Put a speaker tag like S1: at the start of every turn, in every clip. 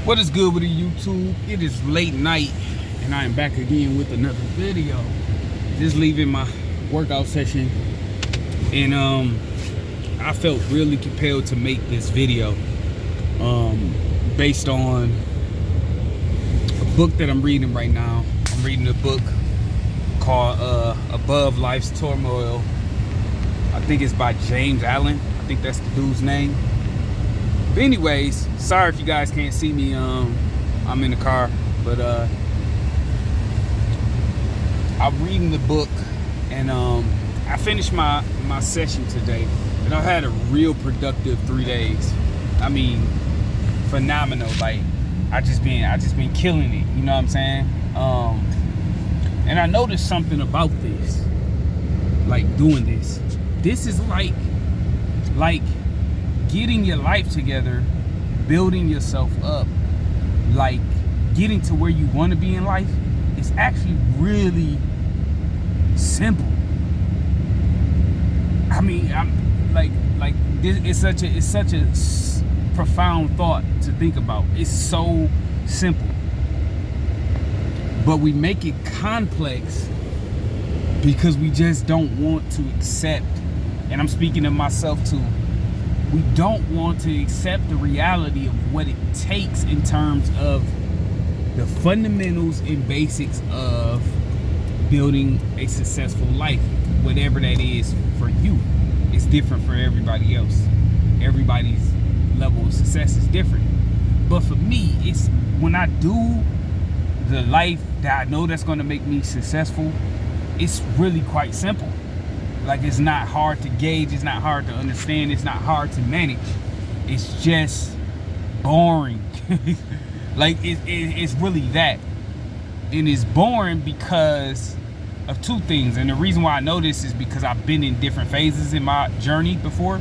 S1: What is good with the YouTube? It is late night and I am back again with another video. Just leaving my workout session and I felt really compelled to make this video based on a book that I'm reading right now. I'm reading a book called Above Life's Turmoil. I think it's by James Allen. I think that's the dude's name. But anyways, sorry if you guys can't see me. I'm in the car, but I'm reading the book, and I finished my session today, and I had a real productive 3 days. I mean, phenomenal. Like I just been killing it. You know what I'm saying? And I noticed something about this, like doing this. This is like getting your life together, building yourself up, like getting to where you want to be in life. It's actually really simple. I mean, I'm like this. It's such a profound thought to think about. It's so simple, but we make it complex because we just don't want to accept. And I'm speaking to myself too. We don't want to accept the reality of what it takes in terms of the fundamentals and basics of building a successful life, whatever that is for you. It's different for everybody else. Everybody's level of success is different. But for me, it's when I do the life that I know that's going to make me successful, it's really quite simple. Like, it's not hard to gauge, it's not hard to understand, it's not hard to manage. It's just boring. Like, it's really that. And it's boring because of two things. And the reason why I know this is because I've been in different phases in my journey before.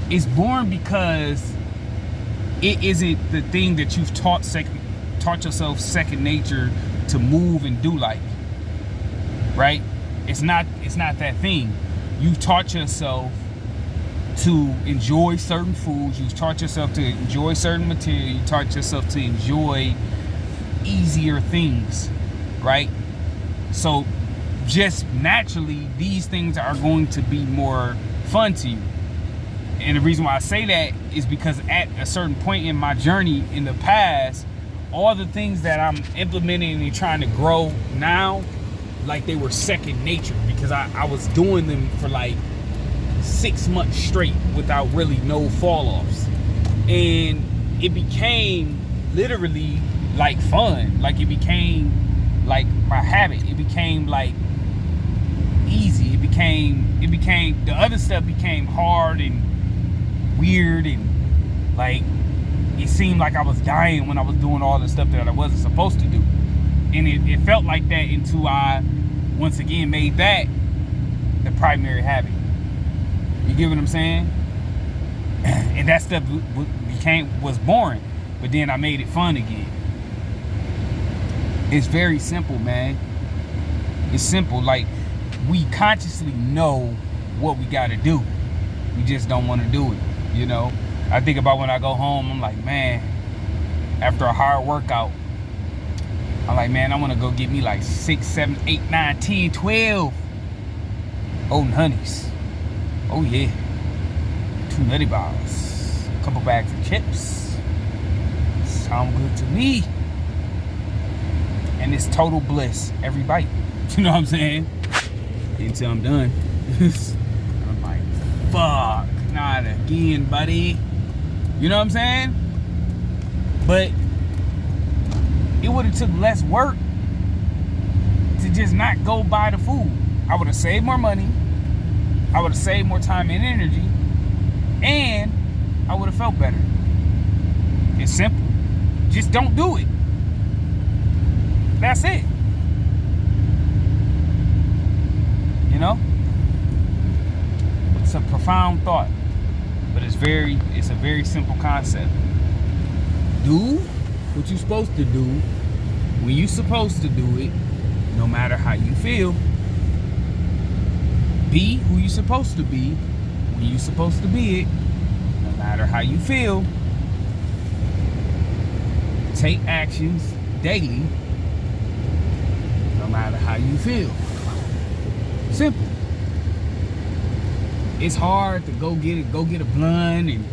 S1: It's boring because it isn't the thing that you've taught yourself second nature to move and do like, right? It's not that thing. You've taught yourself to enjoy certain foods. You've taught yourself to enjoy certain material. You taught yourself to enjoy easier things, right? So just naturally, these things are going to be more fun to you. And the reason why I say that is because at a certain point in my journey in the past, all the things that I'm implementing and trying to grow now, like they were second nature, because I was doing them for like 6 months straight without really no fall offs. And it became literally like fun. Like it became like my habit. It became like easy. It became the other stuff became hard and weird, and like it seemed like I was dying when I was doing all the stuff that I wasn't supposed to do. And it felt like that until I, once again, made that the primary habit. You get what I'm saying? And that stuff was boring, but then I made it fun again. It's very simple, man. It's simple. Like, we consciously know what we got to do. We just don't want to do it, you know? I think about when I go home, I'm like, man, after a hard workout, I'm like, man, I want to go get me like 6, 7, 8, 9, 10, 12 Old Honeys. Oh yeah. 2 Nutty Bars. A couple bags of chips. Sound good to me. And it's total bliss every bite. You know what I'm saying? Until I'm done. I'm like, fuck, not again, buddy. You know what I'm saying? But it would have took less work to just not go buy the food. I would have saved more money. I would have saved more time and energy. And I would have felt better. It's simple. Just don't do it. That's it. You know? It's a profound thought. But it's a very simple concept. Do what you're supposed to do when you're supposed to do it, no matter how you feel. Be who you're supposed to be when you're supposed to be it, no matter how you feel. take actions daily, no matter how you feel. Simple. It's hard to go get a blunt and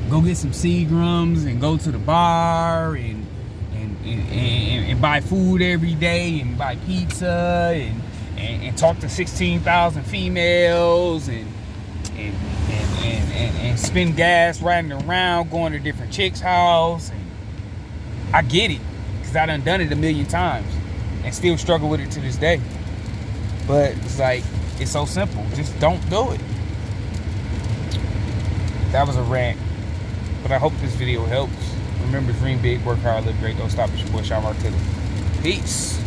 S1: go get some Seagrams and go to the bar and buy food every day and buy pizza and talk to 16,000 females and spend gas riding around going to different chicks' house. And I get it, because I done it a million times and still struggle with it to this day. But it's like, it's so simple. Just don't do it. That was a rant. But I hope this video helps. Remember, dream big, work hard, live great, don't stop. It's your boy, Sean Martelli. Peace.